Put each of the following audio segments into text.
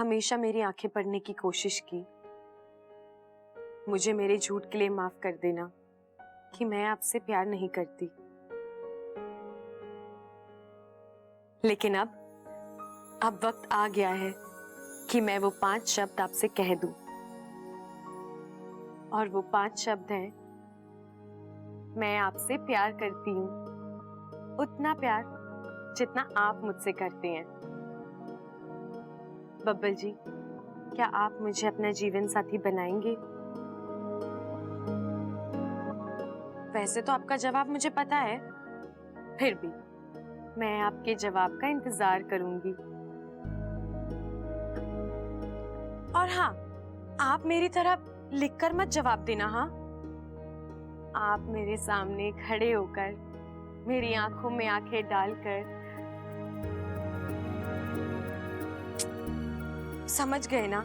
हमेशा मेरी आंखें पढ़ने की कोशिश की। मुझे मेरे झूठ के लिए माफ कर देना कि मैं आपसे प्यार नहीं करती। लेकिन अब वक्त आ गया है कि मैं वो 5 शब्द आपसे कह दूं। और वो 5 शब्द हैं, मैं आपसे प्यार करती हूँ, उतना प्यार जितना आप मुझसे करते हैं। बब्बल जी, क्या आप मुझे अपना जीवन साथी बनाएंगे? वैसे तो आपका जवाब मुझे पता है, फिर भी मैं आपके जवाब का इंतजार करूंगी। और हाँ, आप मेरी तरह लिखकर मत जवाब देना। हाँ, आप मेरे सामने खड़े होकर मेरी आंखों में आंखें डालकर, समझ गए ना?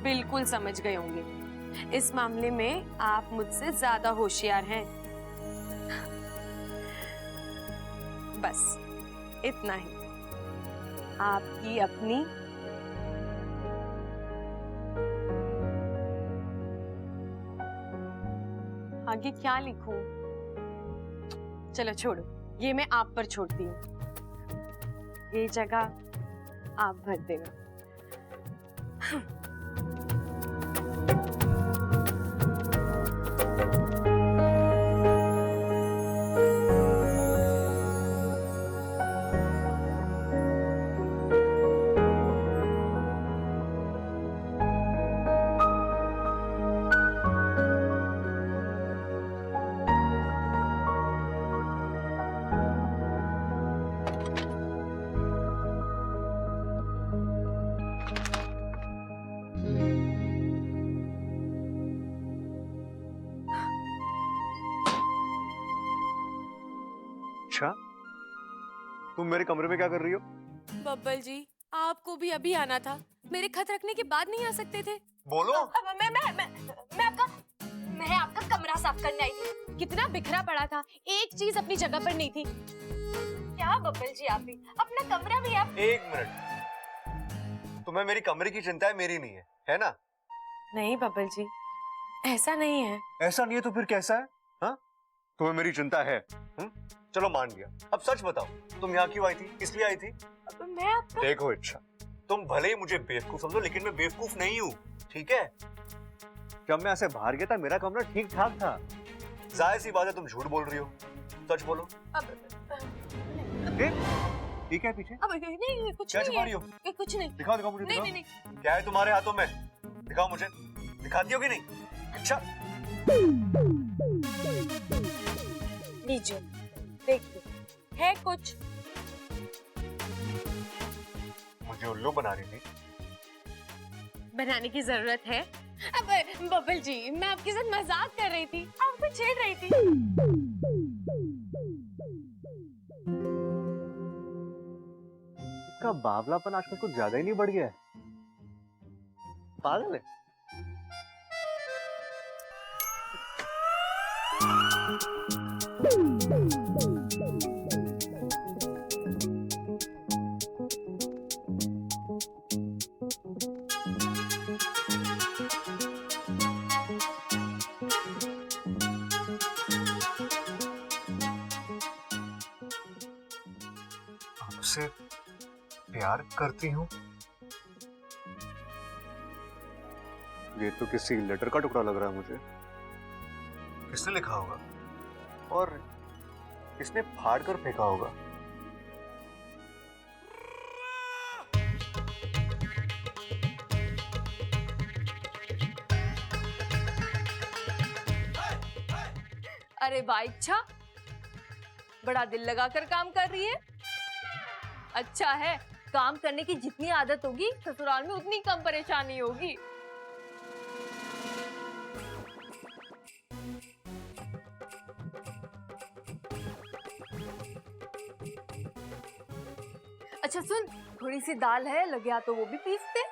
बिल्कुल समझ गए होंगे। इस मामले में आप मुझसे ज्यादा होशियार हैं। बस इतना ही। आपकी अपनी आगे क्या लिखूं? चलो छोड़ो, ये मैं आप पर छोड़ती हूँ। ये जगह आप भर देना। अच्छा, तुम मेरे कमरे में क्या कर रही हो? बब्बल जी, आपको भी अभी आना था। मेरे खत रखने के बाद नहीं आ सकते थे? बोलो। मैं आपका कमरा साफ करने आई थी। कितना बिखरा पड़ा था, एक चीज अपनी जगह पर नहीं थी। क्या बब्बल जी, आप भी अपना कमरा भी आप। एक मिनट, तुम्हें मेरी कमरे की चिंता है, मेरी नहीं है ना? नहीं बब्बल जी, ऐसा नहीं है। ऐसा नहीं है तो फिर कैसा है? हाँ, तुम्हें मेरी चिंता है। चलो मान लिया। अब सच बताओ, तुम यहाँ क्यों आई थी? किस लिए आई थी? मैं आपका... देखो इच्छा, तुम भले ही मुझे बेवकूफ समझो, लेकिन मैं बेवकूफ नहीं हूँ, ठीक है? जब मैं ऐसे बाहर गया था, मेरा कमरा ठीक ठाक था। जाहिर सी बात है, तुम झूठ बोल रही हो। सच बोलो। ठीक है पीछे? नहीं, कुछ क्या नहीं छुपा रही हो? कुछ नहीं। दिखाओ दिखाओ मुझे। नहीं, नहीं। क्या है तुम्हारे हाथों में? दिखाओ मुझे। दिखाती हो कि नहीं? अच्छा, लीजिए, देखिए, है कुछ। मुझे उल्लू बना रही थी। बनाने की जरूरत है? अब बब्बल जी, मैं आपके साथ मजाक कर रही थी, आपको छेड़ रही थी। इसका बावलापन आजकल कुछ ज्यादा ही नहीं बढ़ गया है? पागल है। आपसे प्यार करती हूँ? ये तो किसी लेटर का टुकड़ा लग रहा है मुझे। किसने लिखा होगा और किसने फाड़ कर फेंका होगा? अरे वाह इच्छा, बड़ा दिल लगाकर काम कर रही है। अच्छा है, काम करने की जितनी आदत होगी ससुराल में उतनी कम परेशानी होगी। अच्छा सुन, थोड़ी सी दाल है, लगे हाथ तो वो भी पीस दे।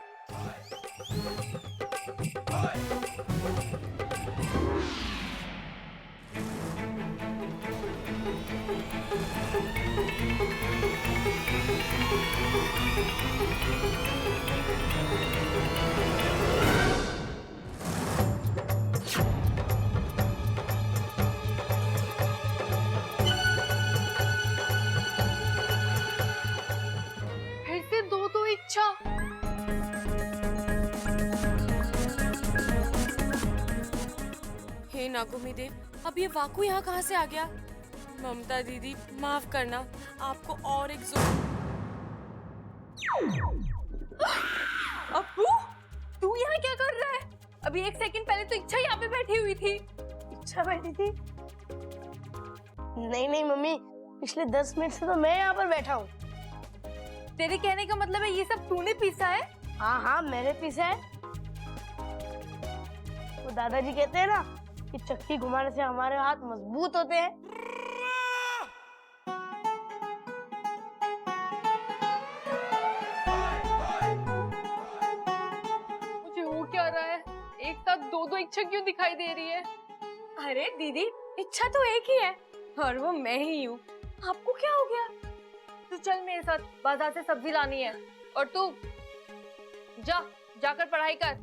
नागुमी देव, अब ये वाकु यहाँ कहाँ से आ गया? ममता दीदी माफ करना, आपको और एक अप्पू, तू यहाँ क्या कर रहा है? अभी एक सेकंड पहले तो इच्छा यहाँ पे बैठी हुई थी। इच्छा बैठी थी? नहीं नहीं मम्मी, पिछले 10 मिनट से तो मैं यहाँ पर बैठा हूँ। तेरे कहने का मतलब है ये सब तूने पीसा है? हाँ हाँ मैंने पीसा है। वो दादाजी कहते हैं ना कि चक्की घुमाने से हमारे हाथ मजबूत होते हैं। मुझे हो क्या रहा है? एक साथ दो दो इच्छा क्यों दिखाई दे रही है? अरे दीदी, इच्छा तो एक ही है और वो मैं ही हूँ। आपको क्या हो गया? तू चल मेरे साथ, बाजार से सब्जी लानी है। और तू जाकर पढ़ाई कर।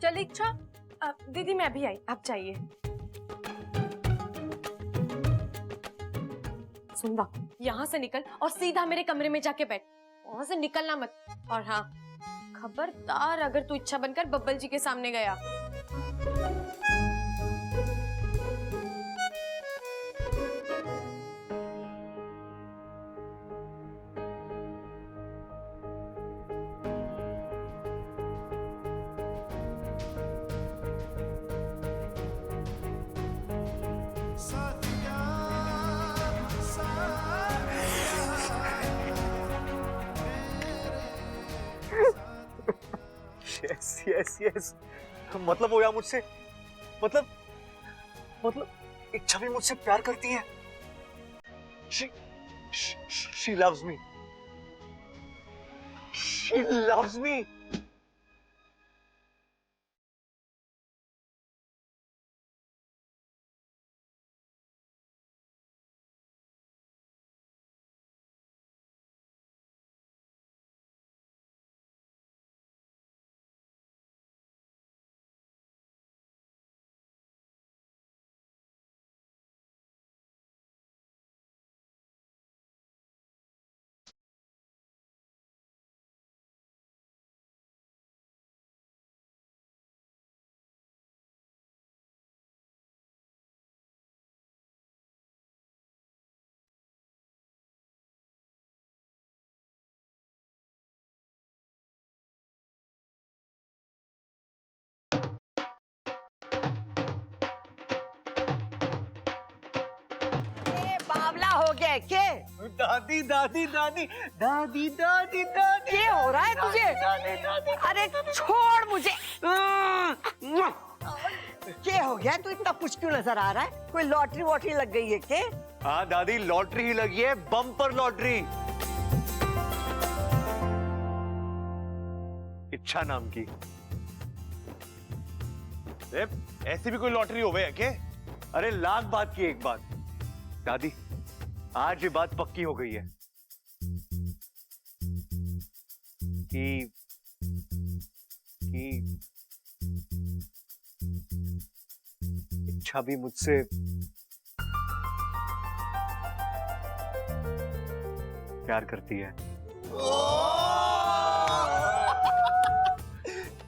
चल इच्छा। दीदी मैं भी आई, आप जाइए। सुन वाकु, यहाँ से निकल और सीधा मेरे कमरे में जाके बैठ। वहां से निकलना मत। और हाँ, खबरदार अगर तू इच्छा बनकर बब्बल जी के सामने गया। यस यस यस, मतलब वो या मुझसे, मतलब इच्छा भी मुझसे प्यार करती है। She loves me. She loves me. बावला हो गया के? दादी दादी दादी दादी दादी दादी, ये हो रहा है तुझे? दादी दादी। अरे छोड़ मुझे। क्या हो गया? तू इतना कुछ क्यों नजर आ रहा है? कोई लॉटरी वॉटरी लग गई है के? हाँ दादी, लॉटरी ही लगी है, बम्पर लॉटरी। इच्छा नाम की। ऐसी भी कोई लॉटरी हो गई है क्या? अरे लाख बात की एक बात दादी, आज ये बात पक्की हो गई है कि इच्छा भी मुझसे प्यार करती है।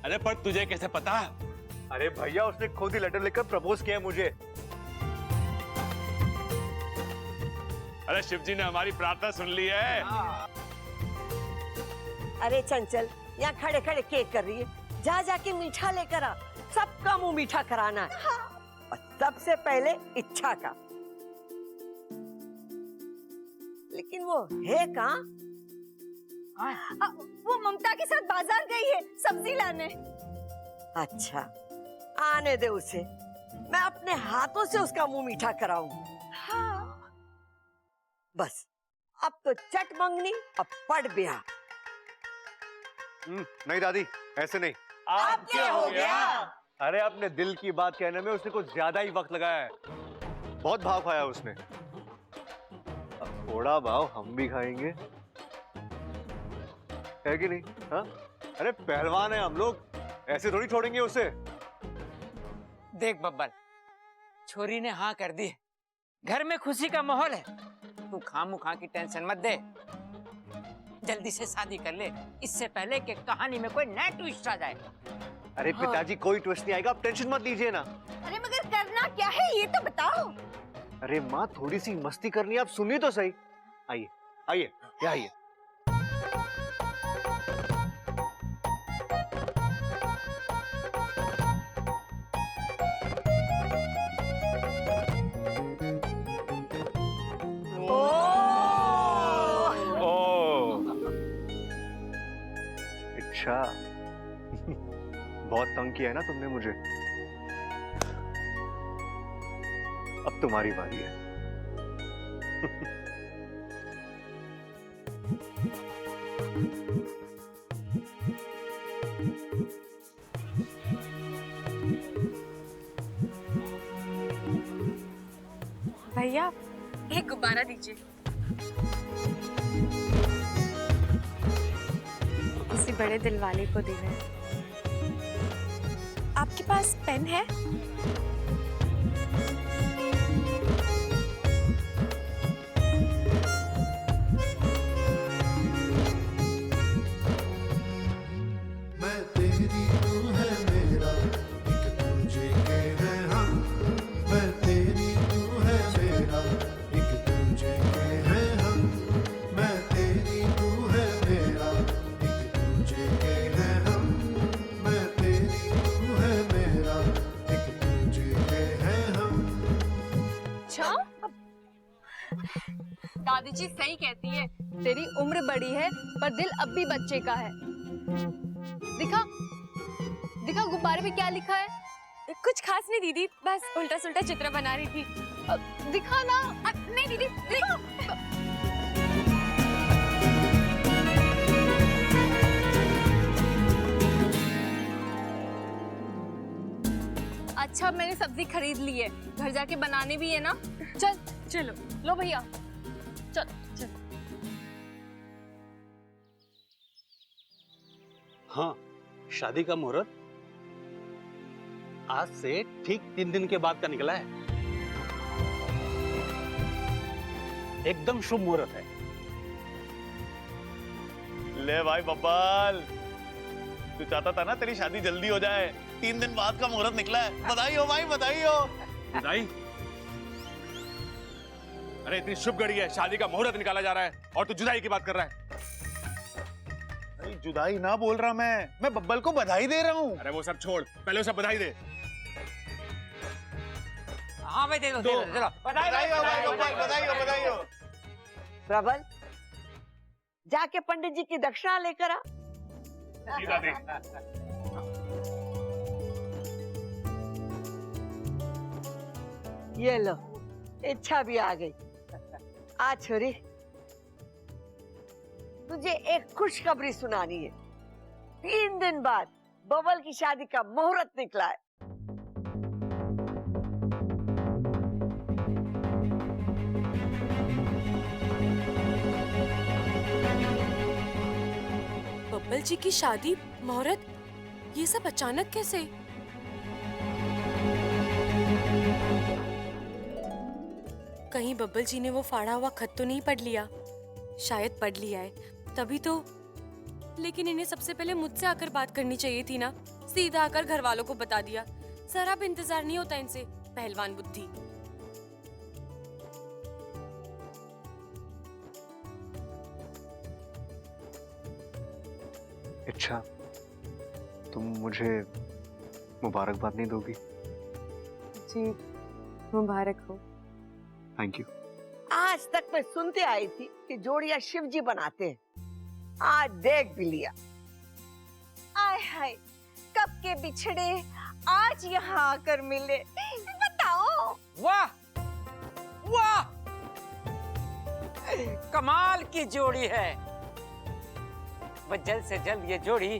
अरे पर तुझे कैसे पता? अरे भैया, उसने खुद ही लेटर लिखकर प्रपोज किया है मुझे। अरे शिव जी ने हमारी प्रार्थना सुन ली है। अरे चंचल, यहाँ खड़े खड़े केक कर रही है, जा जाके मीठा लेकर आ। सबका मुंह मीठा कराना है, और सबसे पहले इच्छा का। लेकिन वो है कहाँ? वो ममता के साथ बाजार गई है सब्जी लाने। अच्छा, आने दे उसे, मैं अपने हाथों से उसका मुंह मीठा कराऊंगी। हाँ। बस अब तो चट मंगनी, अब पड़ ब्याह। नहीं दादी, ऐसे नहीं। अब क्या हो गया? अरे अपने दिल की बात कहने में उसने कुछ ज्यादा ही वक्त लगाया है। बहुत भाव खाया उसने। अब थोड़ा भाव हम भी खाएंगे, है कि नहीं? हाँ? अरे पहलवान है हम लोग, ऐसे थोड़ी छोड़ेंगे उसे। देख बब्बल, छोरी ने हाँ कर दी, घर में खुशी का माहौल है। तू खामोखा की टेंशन मत दे, जल्दी से शादी कर ले, इससे पहले कि कहानी में कोई नया ट्विस्ट आ जाए। अरे पिताजी कोई ट्विस्ट नहीं आएगा, आप टेंशन मत लीजिए ना। अरे मगर करना क्या है ये तो बताओ। अरे माँ थोड़ी सी मस्ती करनी है, आप सुनिए तो सही। आइए आइए यहाँ आइए। अच्छा बहुत तंग किया है ना तुमने मुझे, अब तुम्हारी बारी है। भैया एक गुब्बारा दीजिए। किसी बड़े दिल वाले को देना है। आपके पास पेन है? मैं तेरी तू है मेरा, एक दूजे के हैं हम। मैं तेरी तू है मेरा, एक दूजे के हैं हम। मैं तेरी तू है मेरा, एक दूजे के हैं हम। मैं तेरी तू है मेरा, एक दूजे के हैं हम। अच्छा दादी जी सही कहती है, तेरी उम्र बड़ी है पर दिल अब भी बच्चे का है। दिखा दिखा गुब्बारे पे क्या लिखा है। कुछ खास नहीं दीदी, बस उल्टा सुल्टा चित्र बना रही थी। दिखा ना। नहीं दीदी दिखा। अच्छा मैंने सब्जी खरीद ली है, घर जाके बनाने भी है ना। चल चलो। लो भैया चल चल। हाँ, शादी का मुहूर्त आज से ठीक 3 दिन के बाद का निकला है। एकदम शुभ मुहूर्त है। ले भाई बब्बाल, तू चाहता था ना तेरी शादी जल्दी हो जाए, 3 दिन बाद का मुहूर्त निकला है। बधाई हो भाई, बधाई हो। बधाई? अरे इतनी शुभ घड़ी है, शादी का मुहूर्त निकाला जा रहा है और तू जुदाई की बात कर रहा है। अरे जुदाई ना बोल रहा मैं बब्बल को बधाई दे रहा हूँ। अरे वो सब छोड़, पहले उसे बधाई दे। हाँ भाई दे दो, चलो बधाई हो भाई बब्बल, बधाई हो, बधाई हो। प्रबल जाके पंडित जी की दक्षिणा लेकर आ। जी दादी। ये लो, इच्छा भी आ गई। आ छोरी, तुझे एक खुशखबरी सुनानी है। 3 दिन बाद बबल की शादी का मुहूर्त निकला है। बब्बल जी की शादी, मुहूर्त, ये सब अचानक कैसे? कहीं बब्बल जी ने वो फाड़ा हुआ खत तो नहीं पढ़ लिया? शायद पढ़ लिया है, तभी तो। लेकिन इन्हें सबसे पहले मुझसे आकर बात करनी चाहिए थी ना, सीधा आकर घर वालों को बता दिया। जरा भी इंतजार नहीं होता इनसे, पहलवान बुद्धि। अच्छा, तुम मुझे मुबारकबाद नहीं दोगी? जी मुबारक हो। Thank you. आज तक मैं सुनते आई थी कि जोड़ियां शिव जी बनाते हैं, आज देख भी लिया। आय हाय, कब के बिछड़े आज यहाँ आकर मिले। बताओ। वाह वाह, कमाल की जोड़ी है। बस जल्द से जल्द ये जोड़ी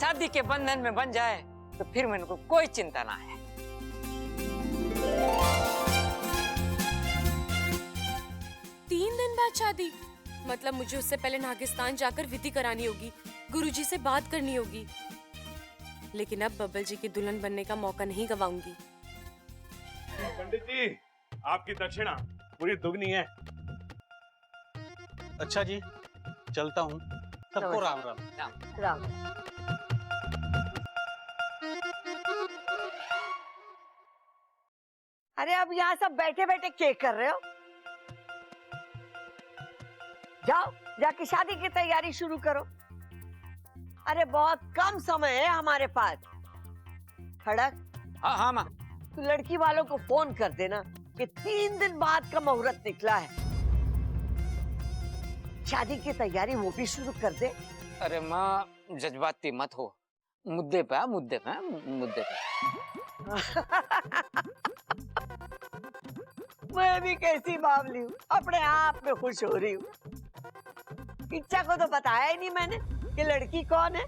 शादी के बंधन में बन जाए तो फिर मेरे को कोई चिंता ना है। 3 दिन बाद शादी? मतलब मुझे उससे पहले नागिस्तान जाकर विधि करानी होगी, गुरुजी से बात करनी होगी। लेकिन अब बब्बल जी की दुल्हन बनने का मौका नहीं गवाऊंगी। पंडित जी, आपकी दक्षिणा पूरी दुगनी है। अच्छा जी, चलता हूँ। सबको राम राम। राम। अरे अब यहाँ सब बैठे बैठे केक कर रहे हो? जाओ जाके शादी की तैयारी शुरू करो। अरे बहुत कम समय है हमारे पास। खड़क, हाँ हाँ माँ। तू लड़की वालों को फोन कर देना कि 3 दिन बाद का मुहूर्त निकला है। शादी की तैयारी वो भी शुरू कर दे। अरे माँ जज्बाती मत हो, मुद्दे पे मुद्दे पे मुद्दे पे। मैं भी कैसी बावली हूँ, अपने आप में खुश हो रही हूँ। इच्छा को तो बताया ही नहीं मैंने कि लड़की कौन है।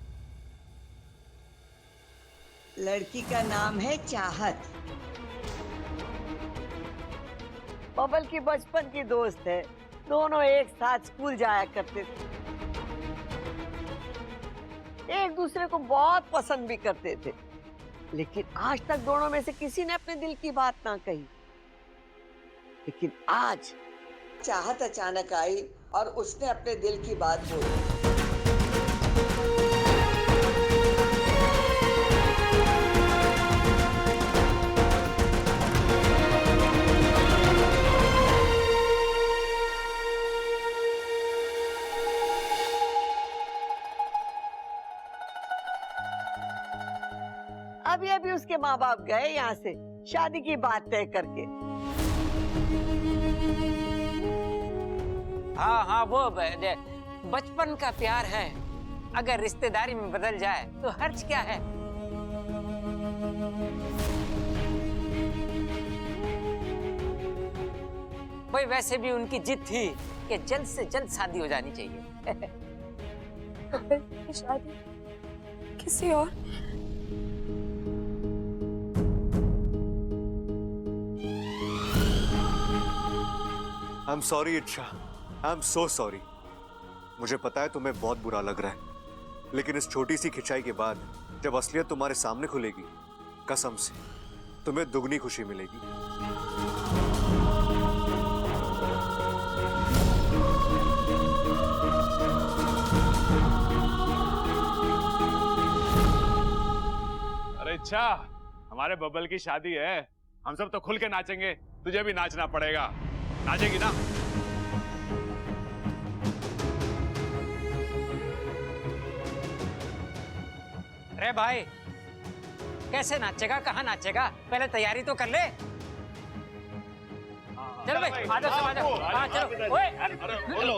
लड़की का नाम है चाहत। बबल की बचपन की दोस्त है, दोनों एक साथ स्कूल जाया करते थे, एक दूसरे को बहुत पसंद भी करते थे, लेकिन आज तक दोनों में से किसी ने अपने दिल की बात ना कही। लेकिन आज चाहत अचानक आई और उसने अपने दिल की बात बोली। अभी अभी उसके माँ बाप गए यहाँ से शादी की बात तय करके। हाँ हाँ वो बचपन का प्यार है, अगर रिश्तेदारी में बदल जाए तो हर्ज क्या है। भाई वैसे भी उनकी जिद थी कि जल्द से जल्द शादी हो जानी चाहिए। शादी किसी और? आई एम सॉरी इच्छा, आई एम सो सॉरी। मुझे पता है तुम्हें बहुत बुरा लग रहा है, लेकिन इस छोटी सी खिंचाई के बाद जब असलियत तुम्हारे सामने खुलेगी, कसम से तुम्हें दुगनी खुशी मिलेगी। अरे इच्छा, हमारे बबल की शादी है, हम सब तो खुल के नाचेंगे, तुझे भी नाचना पड़ेगा। नाचेगी ना? अरे भाई कैसे नाचेगा, कहाँ नाचेगा, पहले तैयारी तो कर ले। चलो भाई आ जाओ, आ जाओ। हाँ चलो। ओए अरे बोलो।